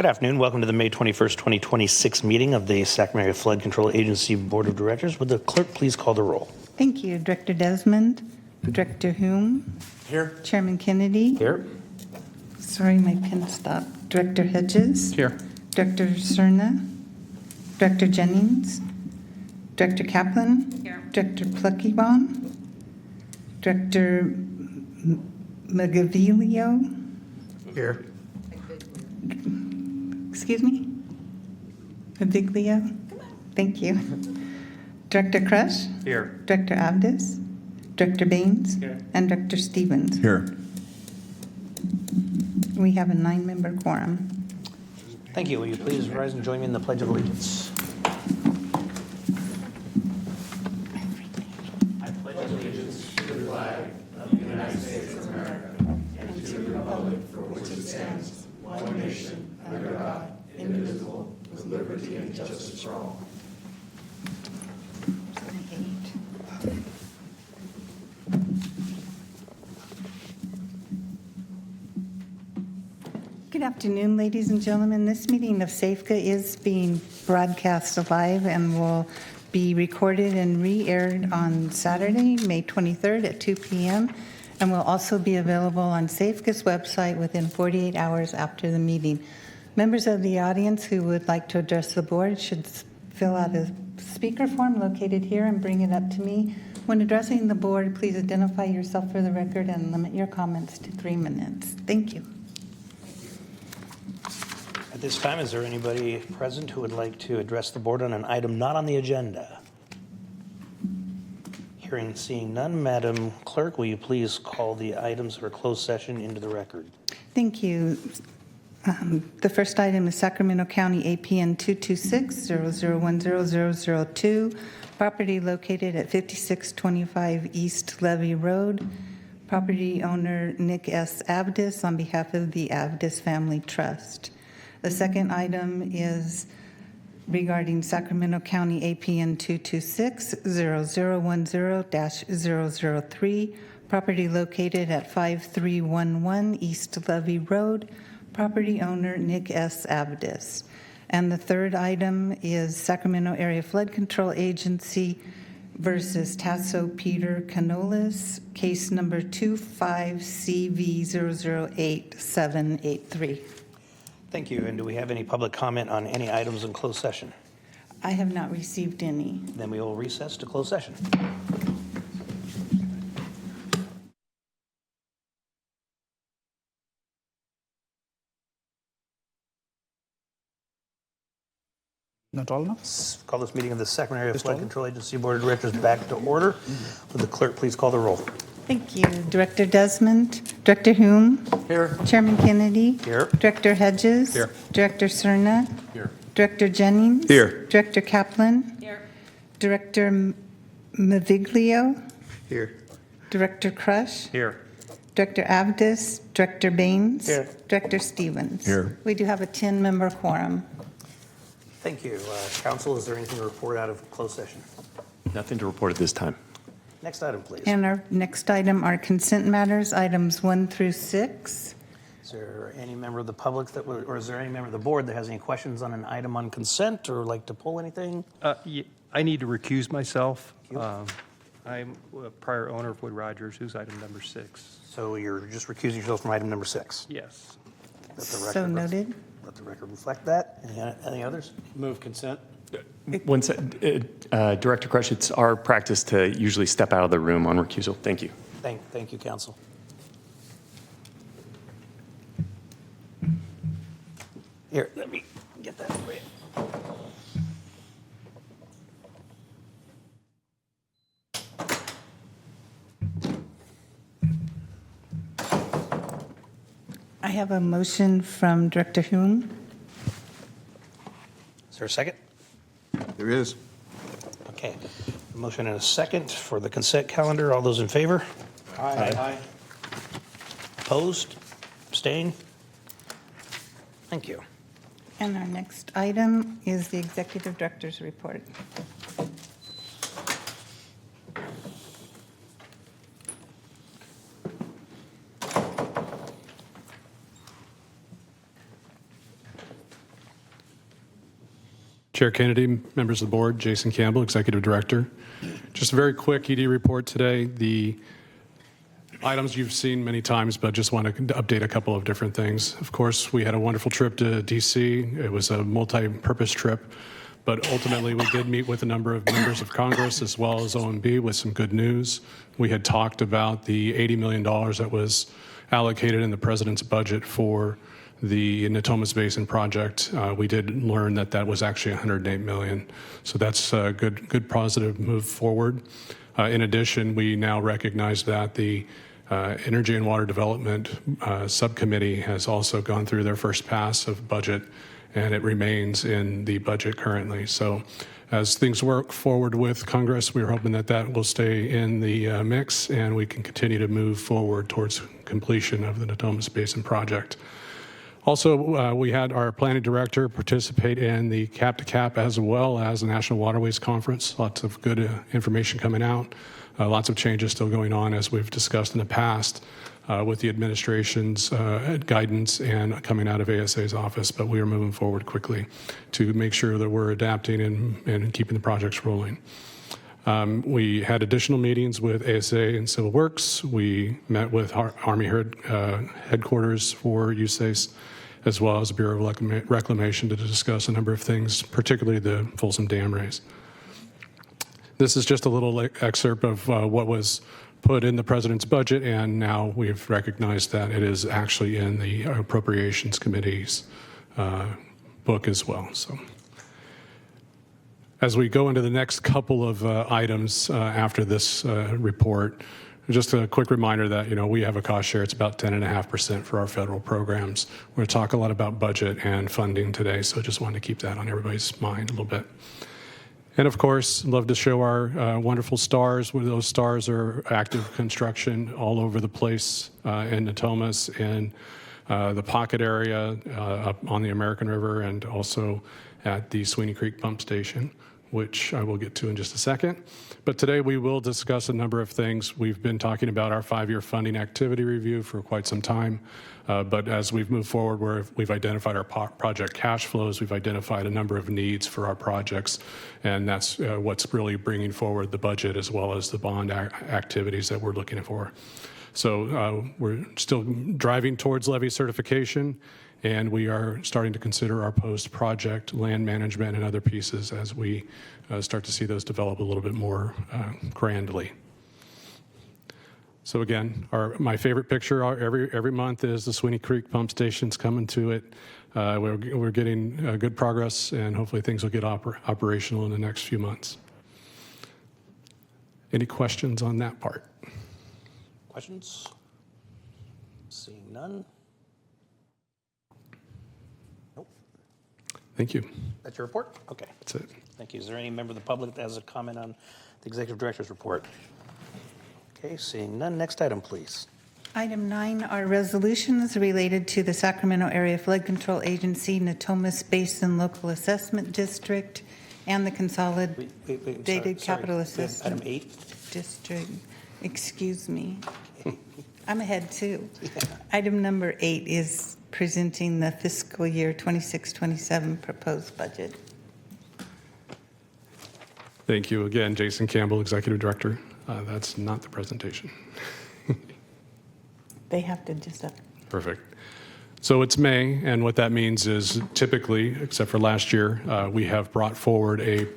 Good afternoon. Welcome to the May 21st, 2026 meeting of the Sacramento Flood Control Agency Board of Directors. Would the clerk please call the roll? Thank you. Director Desmond, Director Hume. Here. Chairman Kennedy. Here. Sorry, my pen stopped. Director Hedges. Here. Director Cerna. Director Jennings. Director Kaplan. Here. Director Pluckybon. Director Magavilio. Here. Excuse me? Maviglio? Thank you. Director Crush? Here. Director Avdis? Director Baines? Here. And Director Stevens? Here. We have a 9-member quorum. Thank you. Will you please rise and join me in the Pledge of Allegiance? Good afternoon, ladies and gentlemen. This meeting of SAFCA is being broadcast live and will be recorded and re-aired on Saturday, May 23rd at 2 p.m. and will also be available on SAFCA's website within 48 hours after the meeting. Members of the audience who would like to address the board should fill out a speaker form located here and bring it up to me. When addressing the board, please identify yourself for the record and limit your comments to 3 minutes. Thank you. At this time, is there anybody present who would like to address the board on an item not on the agenda? Hearing and seeing none, Madam Clerk, will you please call the items for closed session into the record? Thank you. The first item is Sacramento County APN 226-0010-002, property located at 5625 East Levy Road. Property owner Nick S. Avdis on behalf of the Avdis Family Trust. The second item is regarding Sacramento County APN 226-0010-003, property located at 5311 East Levy Road, property owner Nick S. Avdis. And the third item is Sacramento Area Flood Control Agency versus Tasso Peter Canolis, case number 25CV008783. Thank you. And do we have any public comment on any items in closed session? I have not received any. Then we will recess to closed session. Not all now? Call this meeting of the Sacramento Area Flood Control Agency Board of Directors back to order. Would the clerk please call the roll? Thank you. Director Desmond, Director Hume. Here. Chairman Kennedy. Here. Director Hedges. Here. Director Cerna. Here. Director Jennings. Here. Director Kaplan. Here. Director Maviglio. Here. Director Crush. Here. Director Avdis. Director Baines. Here. Director Stevens. Here. We do have a 10-member quorum. Thank you. Council, is there anything to report out of closed session? Nothing to report at this time. Next item, please. And our next item are consent matters, items 1 through 6. Is there any member of the public that would, or is there any member of the board that has any questions on an item on consent or like to pull anything? I need to recuse myself. I'm a prior owner of Wood Rogers, who's item number 6. So you're just recusing yourself from item number 6. Yes. Let the So record noted. Let the record reflect that. Any others? Move consent. One sec, Director Crush, it's our practice to usually step out of the room on recusal. Thank you. Thank you, council. Here, let me get that for you. I have a motion from Director Hume. Is there a second? There is. Okay. A motion and a second for the consent calendar. All those in favor? Aye. Opposed? Abstain? Thank you. And our next item is the Executive Director's Report. Chair Kennedy, members of the board, Jason Campbell, Executive Director. Just a very quick ED report today. The items you've seen many times, but just want to update a couple of different things. Of course, we had a wonderful trip to DC. It was a multi-purpose trip, but ultimately we did meet with a number of members of Congress as well as OMB with some good news. We had talked about the $80 million that was allocated in the president's budget for the Natomas Basin project. We did learn that that was actually $108 million. So that's a good positive move forward. In addition, we now recognize that the Energy and Water Development Subcommittee has also gone through their first pass of budget, and it remains in the budget currently. So as things work forward with Congress, we're hoping that that will stay in the mix and we can continue to move forward towards completion of the Natomas Basin project. Also, we had our planning director participate in the Cap to Cap as well as the National Waterways Conference. Lots of good information coming out. Lots of changes still going on, as we've discussed in the past, with the administration's guidance and coming out of ASA's office. But we are moving forward quickly to make sure that we're adapting and keeping the projects rolling. We had additional meetings with ASA and Civil Works. We met with Army headquarters for USACE, as well as the Bureau of Reclamation, to discuss a number of things, particularly the Folsom Dam raise. This is just a little excerpt of what was put in the president's budget, and now we've recognized that it is actually in the Appropriations Committee's book as well. So, as we go into the next couple of items after this report, just a quick reminder that, we have a cost share. It's about 10.5% for our federal programs. We're going to talk a lot about budget and funding today, so just wanted to keep that on everybody's mind a little bit. And of course, love to show our wonderful stars. Those stars are active construction all over the place in Natomas, in the Pocket area, up on the American River, and also at the Sweeney Creek Pump Station, which I will get to in just a second. But today we will discuss a number of things. We've been talking about our 5-year funding activity review for quite some time. But as we've moved forward, we've identified our project cash flows. We've identified a number of needs for our projects. And that's what's really bringing forward the budget as well as the bond activities that we're looking for. So we're still driving towards levy certification, and we are starting to consider our post-project land management and other pieces as we start to see those develop a little bit more grandly. So again, my favorite picture every month is the Sweeney Creek pump stations coming to it. We're getting good progress, and hopefully things will get operational in the next few months. Any questions on that part? Questions? Seeing none. Nope. Thank you. That's your report? Okay. That's it. Thank you. Is there any member of the public that has a comment on the executive director's report? Okay, seeing none. Next item, please. Item 9 are resolutions related to the Sacramento Area Flood Control Agency, Natomas Basin Local Assessment District, and the Consolidated Capital Assistance Item 8. District. Excuse me. I'm ahead too. Item number 8 is presenting the fiscal year 26-27 proposed budget. Thank you again, Jason Campbell, Executive Director. That's not the presentation. They have to just Perfect. So it's May, and what that means is typically, except for last year, we have brought forward a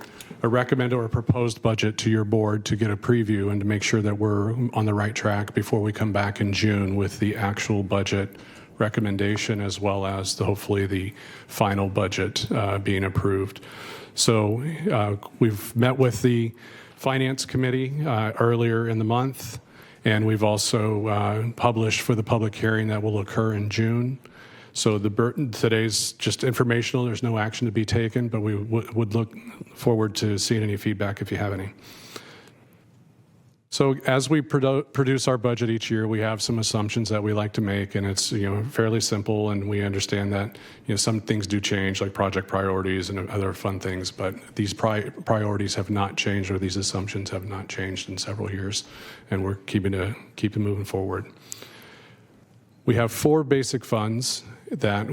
recommended or a proposed budget to your board to get a preview and to make sure that we're on the right track before we come back in June with the actual budget recommendation, as well as hopefully the final budget being approved. So we've met with the Finance Committee earlier in the month, and we've also published for the public hearing that will occur in June. So today's just informational. There's no action to be taken, but we would look forward to seeing any feedback if you have any. So as we produce our budget each year, we have some assumptions that we like to make, and it's fairly simple, and we understand that some things do change, like project priorities and other fun things, but these priorities have not changed, or these assumptions have not changed in several years, and we're keeping moving forward. We have 4 basic funds that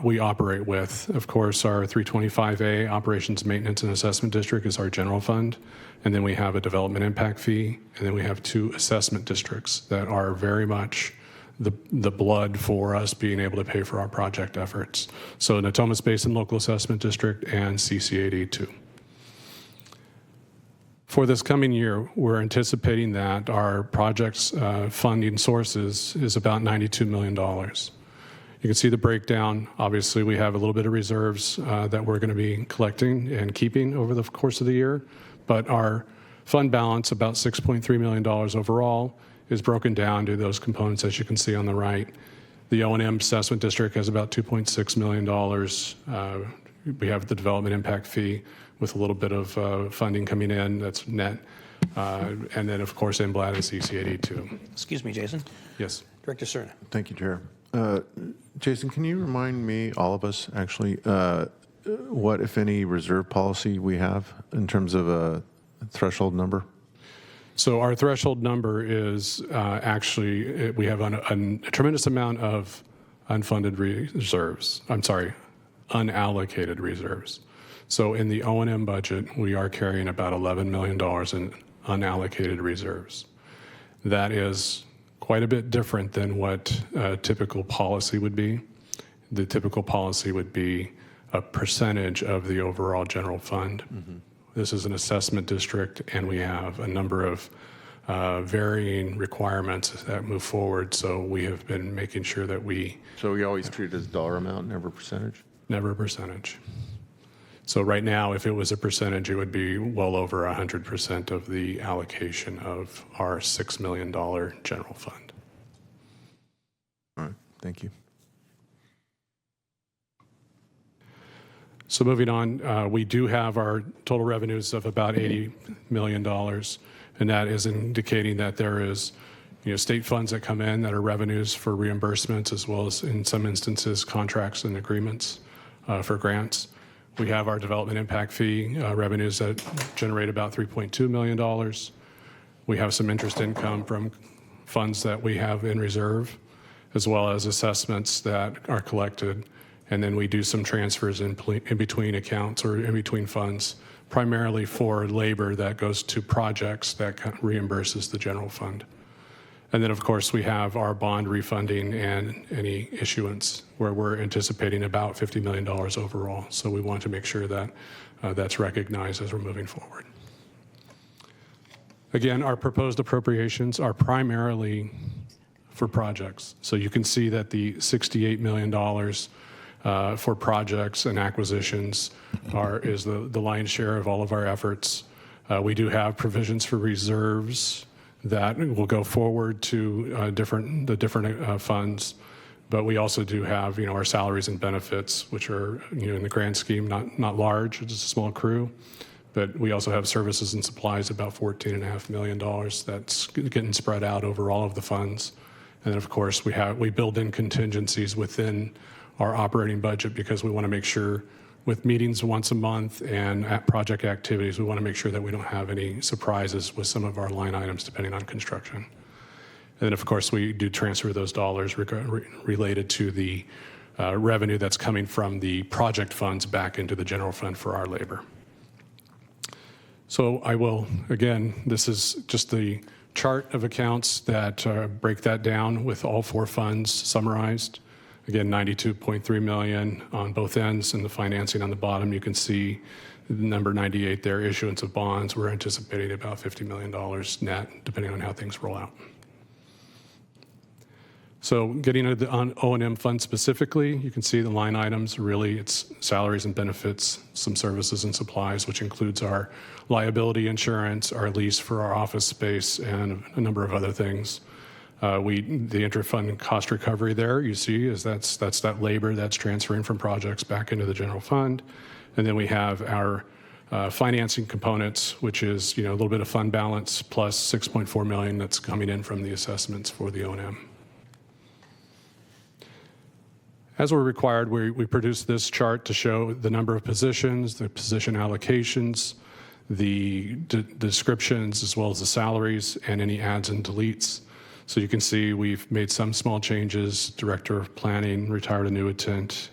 we operate with. Of course, our 325A Operations Maintenance and Assessment District is our general fund, and then we have a development impact fee, and then we have 2 assessment districts that are very much the blood for us being able to pay for our project efforts. So Natomas Basin Local Assessment District and CC82. For this coming year, we're anticipating that our project's funding sources is about $92 million. You can see the breakdown. Obviously, we have a little bit of reserves that we're going to be collecting and keeping over the course of the year, but our fund balance, about $6.3 million overall, is broken down to those components as you can see on the right. The O&M assessment district has about $2.6 million. We have the development impact fee with a little bit of funding coming in that's net. And then, of course, NBLAD and CC82. Excuse me, Jason. Yes. Director Cerna. Thank you, Chair. Jason, can you remind me, all of us actually, what, if any, reserve policy we have in terms of a threshold number? So our threshold number is actually, we have a tremendous amount of unfunded reserves. I'm sorry, unallocated reserves. So in the O&M budget, we are carrying about $11 million in unallocated reserves. That is quite a bit different than what a typical policy would be. The typical policy would be a percentage of the overall general fund. Mm-hmm. This is an assessment district, and we have a number of varying requirements that move forward. So we have been making sure that we... So we always treat it as dollar amount, never percentage? Never a percentage. So right now, if it was a percentage, it would be well over 100% of the allocation of our $6 million general fund. All right, thank you. So moving on, we do have our total revenues of about $80 million, and that is indicating that there is, state funds that come in that are revenues for reimbursements, as well as in some instances contracts and agreements for grants. We have our development impact fee revenues that generate about $3.2 million. We have some interest income from funds that we have in reserve, as well as assessments that are collected. And then we do some transfers in between accounts or in between funds, primarily for labor that goes to projects that reimburses the general fund. And then, of course, we have our bond refunding and any issuance where we're anticipating about $50 million overall. So we want to make sure that that's recognized as we're moving forward. Again, our proposed appropriations are primarily for projects. So you can see that the $68 million for projects and acquisitions is the lion's share of all of our efforts. We do have provisions for reserves that will go forward to the different funds, but we also do have our salaries and benefits, which are in the grand scheme not large. It's a small crew, but we also have services and supplies about $14.5 million that's getting spread out over all of the funds. And then, of course, we build in contingencies within our operating budget because we want to make sure with meetings once a month and at project activities, we want to make sure that we don't have any surprises with some of our line items depending on construction. And then, of course, we do transfer those dollars related to the revenue that's coming from the project funds back into the general fund for our labor. So I will, again, this is just the chart of accounts that break that down with all 4 funds summarized. Again, $92.3 million on both ends, and the financing on the bottom. You can see number 98 there, issuance of bonds. We're anticipating about $50 million net, depending on how things roll out. So getting into the O&M fund specifically, you can see the line items. Really, it's salaries and benefits, some services and supplies, which includes our liability insurance, our lease for our office space, and a number of other things. The interfund cost recovery there, you see, is that's that labor that's transferring from projects back into the general fund. And then we have our financing components, which is a little bit of fund balance plus $6.4 million that's coming in from the assessments for the O&M. As we're required, we produce this chart to show the number of positions, the position allocations, the descriptions, as well as the salaries, and any adds and deletes. So you can see we've made some small changes. Director of Planning, retired annuitant,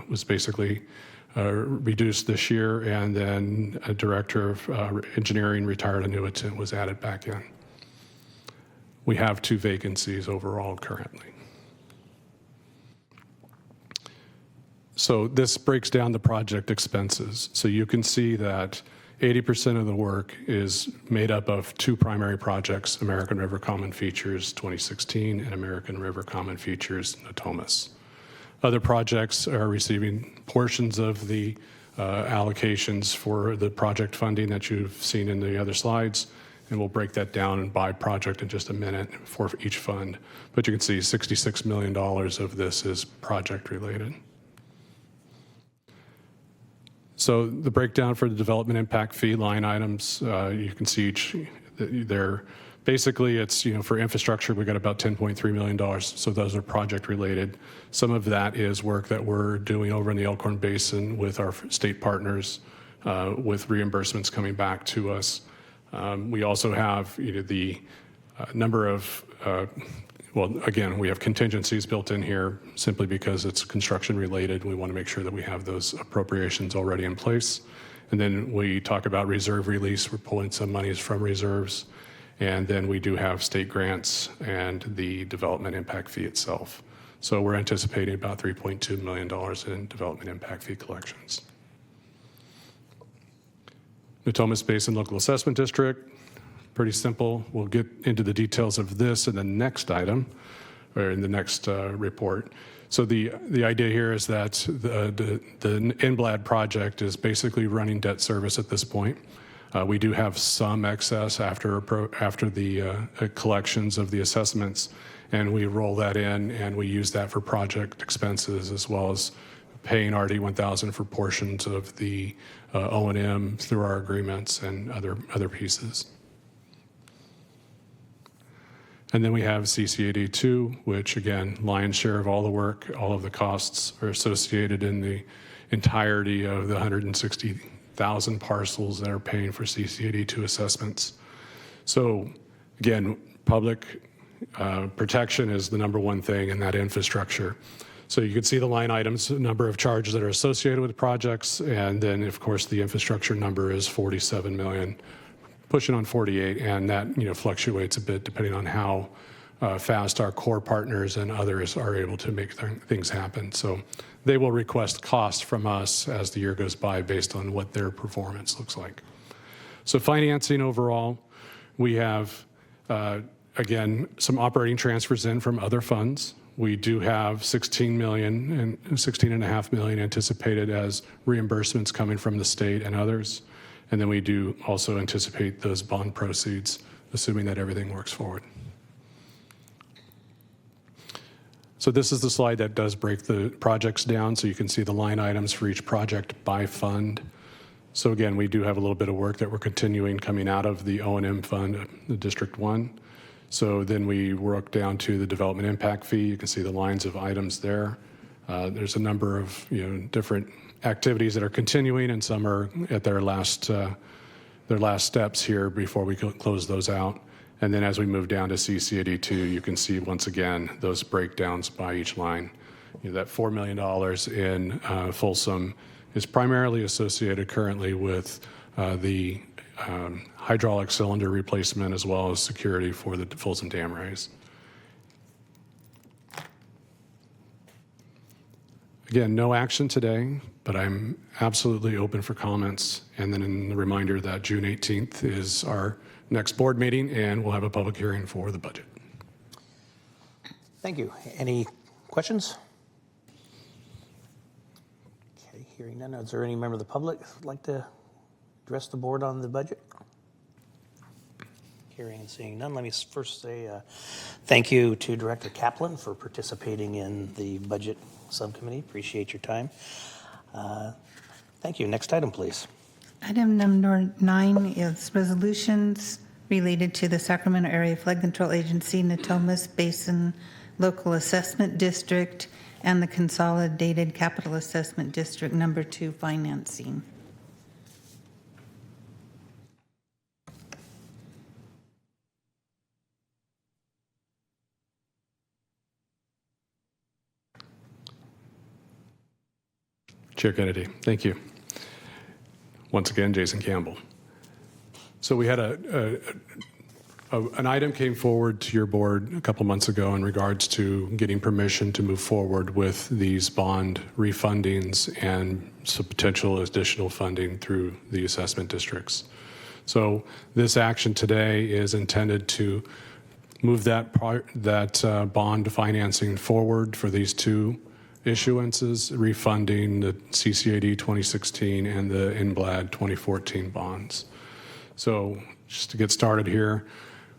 was basically reduced this year, and then a Director of Engineering, retired annuitant, was added back in. We have 2 vacancies overall currently. So this breaks down the project expenses. So you can see that 80% of the work is made up of 2 primary projects, American River Common Features 2016 and American River Common Features Natomas. Other projects are receiving portions of the allocations for the project funding that you've seen in the other slides, and we'll break that down by project in just a minute for each fund. But you can see $66 million of this is project related. So the breakdown for the development impact fee line items, you can see they're basically it's, for infrastructure, we got about $10.3 million. So those are project related. Some of that is work that we're doing over in the Elkhorn Basin with our state partners, with reimbursements coming back to us. We also have the number of well, again, we have contingencies built in here simply because it's construction related. We want to make sure that we have those appropriations already in place. And then we talk about reserve release. We're pulling some monies from reserves. And then we do have state grants and the development impact fee itself. So we're anticipating about $3.2 million in development impact fee collections. Natomas Basin Local Assessment District. Pretty simple. We'll get into the details of this in the next item, or in the next report. So the idea here is that the NBLAD project is basically running debt service at this point. We do have some excess after the collections of the assessments, and we roll that in and we use that for project expenses as well as paying RD 1000 for portions of the O&M through our agreements and other pieces. And then we have CC82, which again, lion's share of all the work, all of the costs are associated in the entirety of the 160,000 parcels that are paying for CC82 assessments. So again, public protection is the number one thing in that infrastructure. So you can see the line items, number of charges that are associated with projects, and then of course the infrastructure number is 47 million. Pushing on 48, and that fluctuates a bit depending on how fast our core partners and others are able to make things happen. So they will request costs from us as the year goes by based on what their performance looks like. So financing overall, we have, again, some operating transfers in from other funds. We do have $16 million and $16.5 million anticipated as reimbursements coming from the state and others. And then we do also anticipate those bond proceeds, assuming that everything works forward. So this is the slide that does break the projects down, so you can see the line items for each project by fund. So again, we do have a little bit of work that we're continuing coming out of the O&M fund, the District 1. So then we work down to the development impact fee. You can see the lines of items there. There's a number of different activities that are continuing, and some are at their last steps here before we close those out. And then as we move down to CC82, you can see once again those breakdowns by each line. That $4 million in Folsom is primarily associated currently with the hydraulic cylinder replacement as well as security for the Folsom Dam raise. Again, no action today, but I'm absolutely open for comments. And then in the reminder that June 18th is our next board meeting, and we'll have a public hearing for the budget. Thank you. Any questions? Okay, hearing none. Is there any member of the public who would like to address the board on the budget? Hearing and seeing none, let me first say thank you to Director Kaplan for participating in the budget subcommittee. Appreciate your time. Thank you. Next item, please. Item number 9 is resolutions related to the Sacramento Area Flood Control Agency, Natomas Basin Local Assessment District, and the Consolidated Capital Assessment District Number 2 financing. Chair Kennedy, thank you. Once again, Jason Campbell. So we had an item came forward to your board a couple months ago in regards to getting permission to move forward with these bond refundings and some potential additional funding through the assessment districts. So this action today is intended to move that bond financing forward for these two issuances, refunding the CCAD 2016 and the INBLAD 2014 bonds. So just to get started here,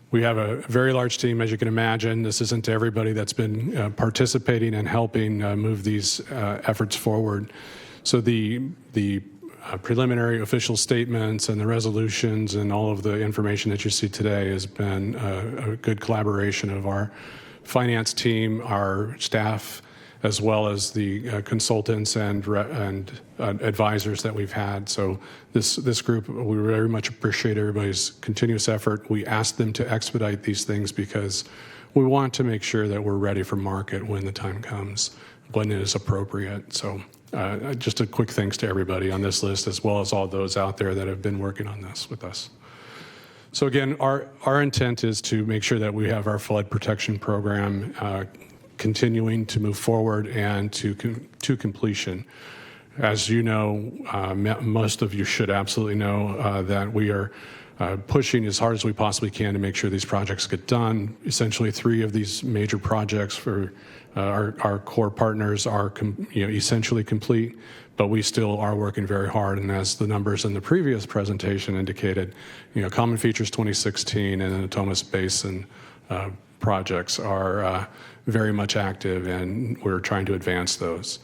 we have a very large team, as you can imagine. This isn't everybody that's been participating and helping move these efforts forward. So the preliminary official statements and the resolutions and all of the information that you see today has been a good collaboration of our finance team, our staff, as well as the consultants and advisors that we've had. So this group, we very much appreciate everybody's continuous effort. We ask them to expedite these things because we want to make sure that we're ready for market when the time comes, when it is appropriate. So just a quick thanks to everybody on this list, as well as all those out there that have been working on this with us. So again, our intent is to make sure that we have our flood protection program continuing to move forward and to completion. As you know, most of you should absolutely know that we are pushing as hard as we possibly can to make sure these projects get done. Essentially, 3 of these major projects for our core partners are essentially complete, but we still are working very hard. And as the numbers in the previous presentation indicated, Common Features 2016 and the Natomas Basin projects are very much active, and we're trying to advance those.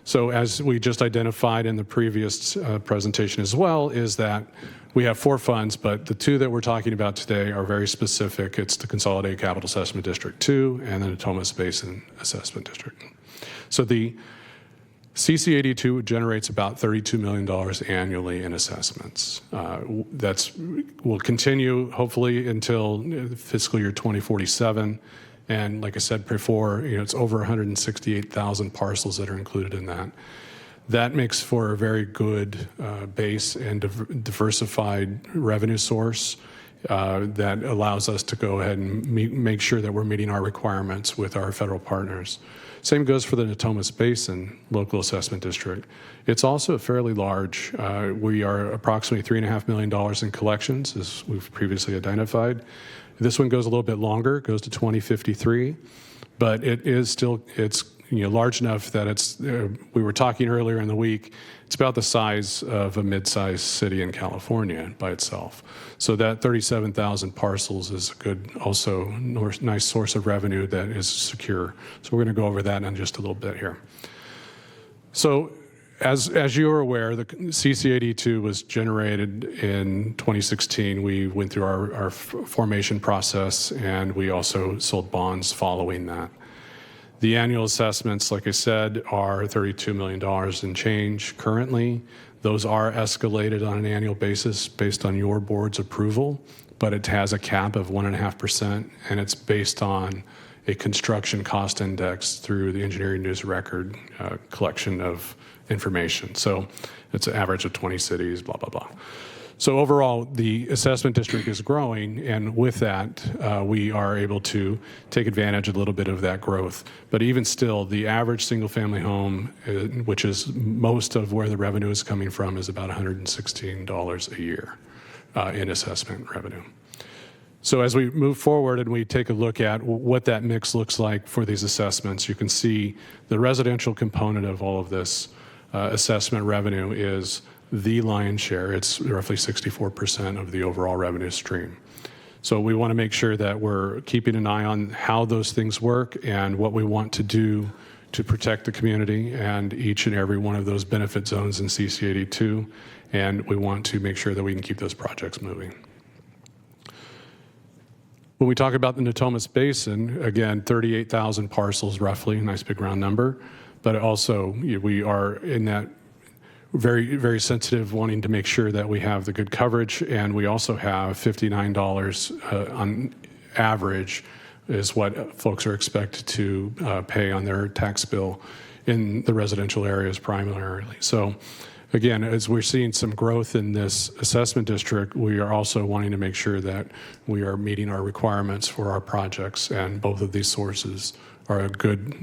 So as we just identified in the previous presentation as well, is that we have 4 funds, but the 2 that we're talking about today are very specific. It's the Consolidated Capital Assessment District 2 and the Natomas Basin Assessment District. So the CC82 generates about $32 million annually in assessments. Will continue hopefully until fiscal year 2047. And like I said before, it's over 168,000 parcels that are included in that. That makes for a very good base and diversified revenue source that allows us to go ahead and make sure that we're meeting our requirements with our federal partners. Same goes for the Natomas Basin Local Assessment District. It's also fairly large. We are approximately $3.5 million in collections, as we've previously identified. This one goes a little bit longer, it goes to 2053, but it is still, it's large enough that it's, we were talking earlier in the week, it's about the size of a mid-sized city in California by itself. So that 37,000 parcels is a good, also nice source of revenue that is secure. So we're going to go over that in just a little bit here. So as you are aware, the CC82 was generated in 2016. We went through our formation process, and we also sold bonds following that. The annual assessments, like I said, are $32 million in change currently. Those are escalated on an annual basis based on your board's approval, but it has a cap of 1.5%, and it's based on a construction cost index through the Engineering News Record collection of information. So it's an average of 20 cities, blah, blah, blah. So overall, the assessment district is growing, and with that, we are able to take advantage of a little bit of that growth. But even still, the average single-family home, which is most of where the revenue is coming from, is about $116 a year in assessment revenue. So as we move forward and we take a look at what that mix looks like for these assessments, you can see the residential component of all of this assessment revenue is the lion's share. It's roughly 64% of the overall revenue stream. So we want to make sure that we're keeping an eye on how those things work and what we want to do to protect the community and each and every one of those benefit zones in CC82. And we want to make sure that we can keep those projects moving. When we talk about the Natomas Basin, again, 38,000 parcels roughly, nice big round number, but also we are in that very, very sensitive, wanting to make sure that we have the good coverage, and we also have $59 on average is what folks are expected to pay on their tax bill in the residential areas primarily. So again, as we're seeing some growth in this assessment district, we are also wanting to make sure that we are meeting our requirements for our projects, and both of these sources are good,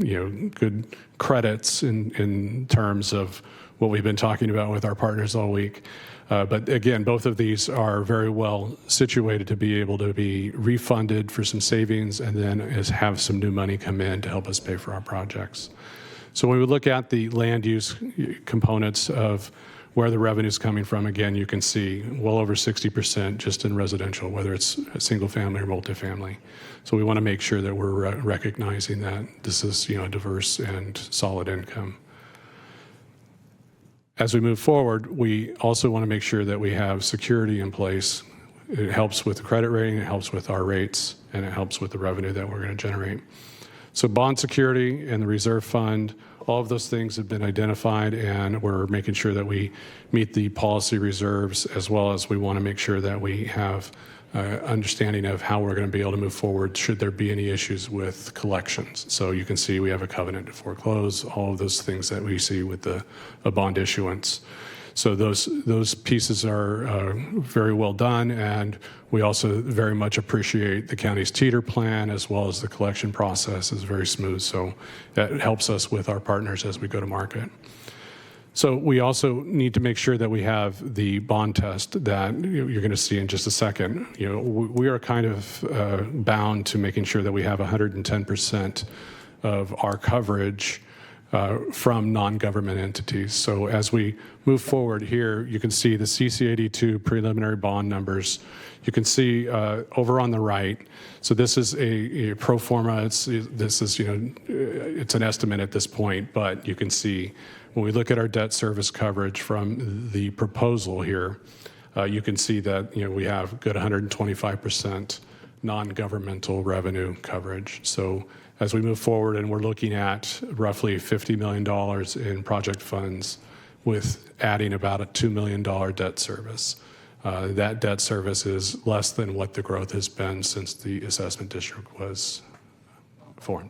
good credits in terms of what we've been talking about with our partners all week. But again, both of these are very well situated to be able to be refunded for some savings and then have some new money come in to help us pay for our projects. So when we look at the land use components of where the revenue is coming from, again, you can see well over 60% just in residential, whether it's a single family or multifamily. So we want to make sure that we're recognizing that this is, a diverse and solid income. As we move forward, we also want to make sure that we have security in place. It helps with the credit rating, it helps with our rates, and it helps with the revenue that we're going to generate. So bond security and the reserve fund, all of those things have been identified, and we're making sure that we meet the policy reserves, as well as we want to make sure that we have understanding of how we're going to be able to move forward should there be any issues with collections. So you can see we have a covenant to foreclose, all of those things that we see with a bond issuance. So those pieces are very well done, and we also very much appreciate the county's teeter plan, as well as the collection process is very smooth. So that helps us with our partners as we go to market. So we also need to make sure that we have the bond test that you're going to see in just a second. We are kind of bound to making sure that we have 110% of our coverage from non-government entities. So as we move forward here, you can see the CC82 preliminary bond numbers. You can see over on the right. So this is a pro forma. It's an estimate at this point, but you can see when we look at our debt service coverage from the proposal here, you can see that we have good 125% non-governmental revenue coverage. So as we move forward, and we're looking at roughly $50 million in project funds with adding about a $2 million debt service. That debt service is less than what the growth has been since the assessment district was formed.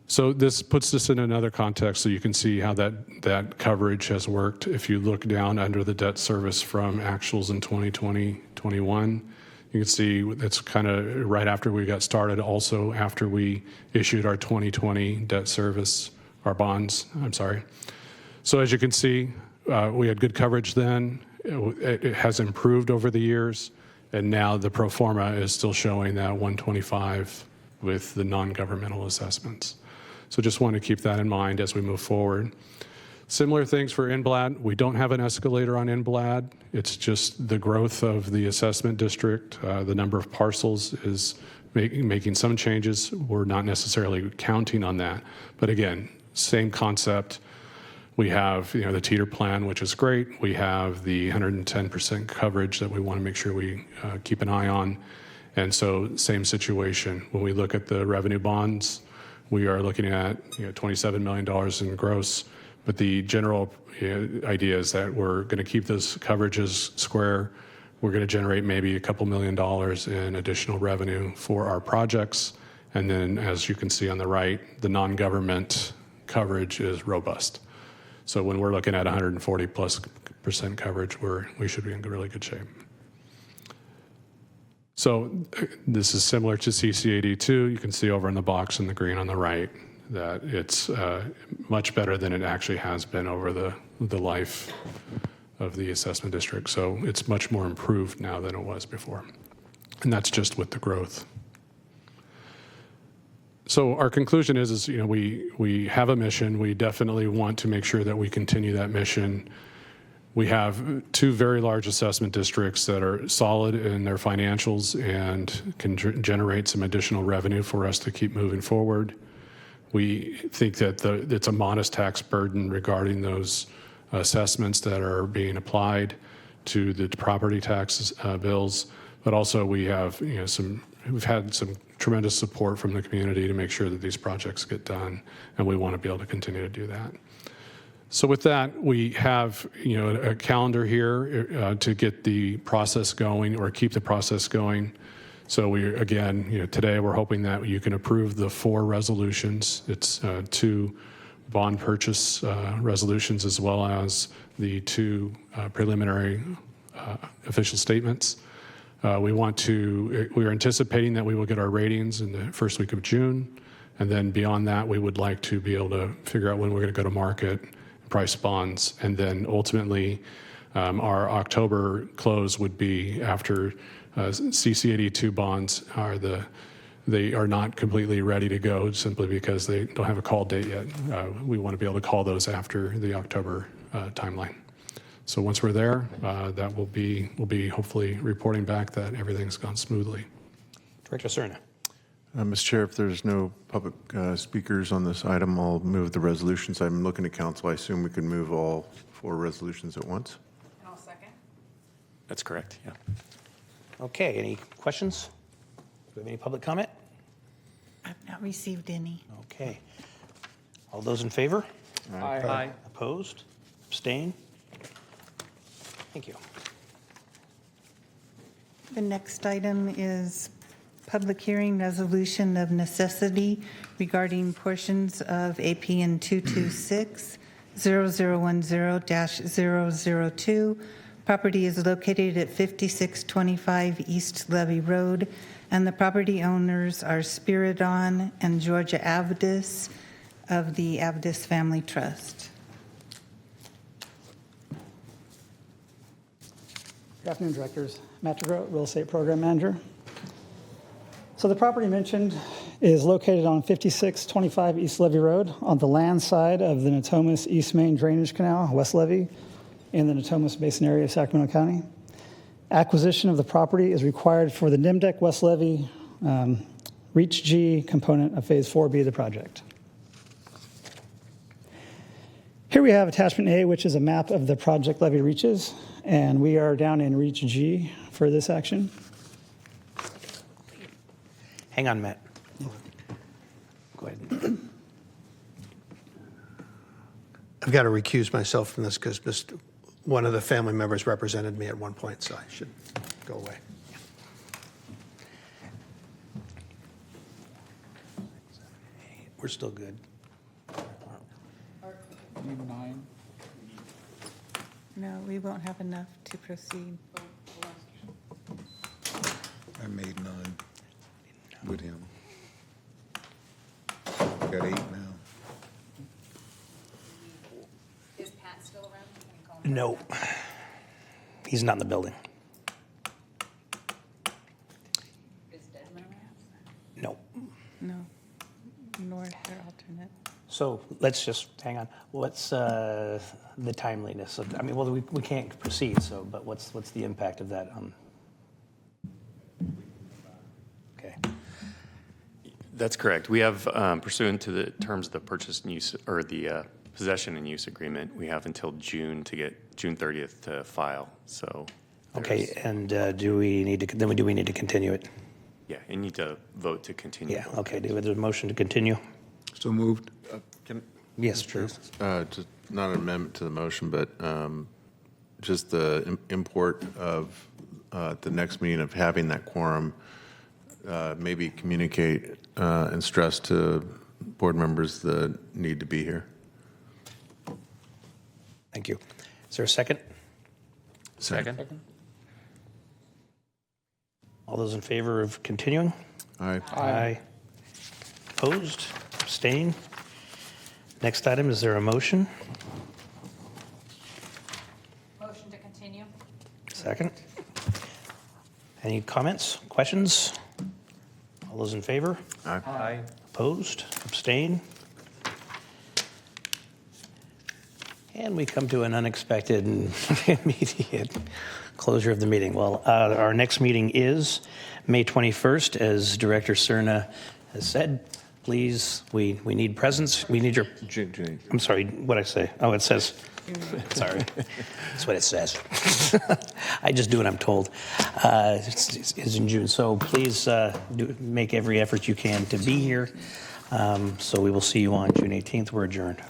So this puts this in another context so you can see how that coverage has worked. If you look down under the debt service from actuals in 2020, 21, you can see that's kind of right after we got started, also after we issued our 2020 debt service, our bonds, I'm sorry. So as you can see, we had good coverage then. It has improved over the years, and now the pro forma is still showing that 125 with the non-governmental assessments. So just want to keep that in mind as we move forward. Similar things for INBLAD. We don't have an escalator on INBLAD. It's just the growth of the assessment district. The number of parcels is making some changes. We're not necessarily counting on that. But again, same concept. We have the teeter plan, which is great. We have the 110% coverage that we want to make sure we keep an eye on. And so same situation. When we look at the revenue bonds, we are looking at $27 million in gross, but the general idea is that we're going to keep those coverages square. We're going to generate maybe a couple $1 million in additional revenue for our projects. And then, as you can see on the right, the non-government coverage is robust. So when we're looking at 140+% coverage, we should be in really good shape. So this is similar to CC82. You can see over in the box in the green on the right that it's much better than it actually has been over the life of the assessment district. So it's much more improved now than it was before. And that's just with the growth. So our conclusion is we have a mission. We definitely want to make sure that we continue that mission. We have two very large assessment districts that are solid in their financials and can generate some additional revenue for us to keep moving forward. We think that it's a modest tax burden regarding those assessments that are being applied to the property tax bills, but also we have we've had some tremendous support from the community to make sure that these projects get done, and we want to be able to continue to do that. So with that, we have a calendar here to get the process going or keep the process going. So today we're hoping that you can approve the 4 resolutions. It's 2 bond purchase resolutions as well as the 2 preliminary official statements. We are anticipating that we will get our ratings in the first week of June. And then beyond that, we would like to be able to figure out when we're going to go to market, price bonds, and then ultimately our October close would be after CC82 bonds they are not completely ready to go simply because they don't have a call date yet. We want to be able to call those after the October timeline. So once we're there, we'll be hopefully reporting back that everything's gone smoothly. Director Cerna. Mr. Chair, if there's no public speakers on this item, I'll move the resolutions. I'm looking at council. I assume we can move all 4 resolutions at once? And I'll second. That's correct, yeah. Okay, any questions? Do we have any public comment? I've not received any. Okay. All those in favor? Aye. Opposed? Abstain? Thank you. The next item is public hearing resolution of necessity regarding portions of APN 226-0010-002. Property is located at 5625 East Levy Road, and the property owners are Spiridon and Georgia Avedis of the Avedis Family Trust. Good afternoon, directors. Matt DeGroat, Real Estate Program Manager. So the property mentioned is located on 5625 East Levy Road on the land side of the Natomas East Main Drainage Canal, West Levy, in the Natomas Basin area of Sacramento County. Acquisition of the property is required for the NIMDEC West Levy Reach G component of Phase 4B of the project. Here we have attachment A, which is a map of the project levy reaches, and we are down in Reach G for this action. Hang on, Matt. Go ahead. I've got to recuse myself from this because one of the family members represented me at one point, so I should go away. We're still good. No, we won't have enough to proceed. I made 9 with him. Got 8 now. Is Pat still around? Can you call him? No. He's not in the building. Is Desmond around? No. No, nor their alternate. So let's just, hang on. What's the timeliness of, we can't proceed, so, but what's the impact of that on? Okay. That's correct. We have, pursuant to the terms of the purchase and use, or the possession and use agreement, we have until June to get June 30th to file, so. Okay, and do we need to continue it? Yeah, you need to vote to continue. Yeah, okay, do we have a motion to continue? So moved. Yes, true. Just not an amendment to the motion, but just the import of the next meeting of having that quorum, maybe communicate and stress to board members the need to be here. Thank you. Is there a second? Second. All those in favor of continuing? Aye. Aye. Opposed? Abstain? Next item, is there a motion? Motion to continue. Second. Any comments, questions? All those in favor? Aye. Opposed? Abstain? And we come to an unexpected and immediate closure of the meeting. Well, our next meeting is May 21st, as Director Cerna has said. Please, we need presence. We need your, I'm sorry, what'd I say? Oh, it says, sorry. That's what it says. I just do what I'm told. It's in June. So please make every effort you can to be here. So we will see you on June 18th. We're adjourned.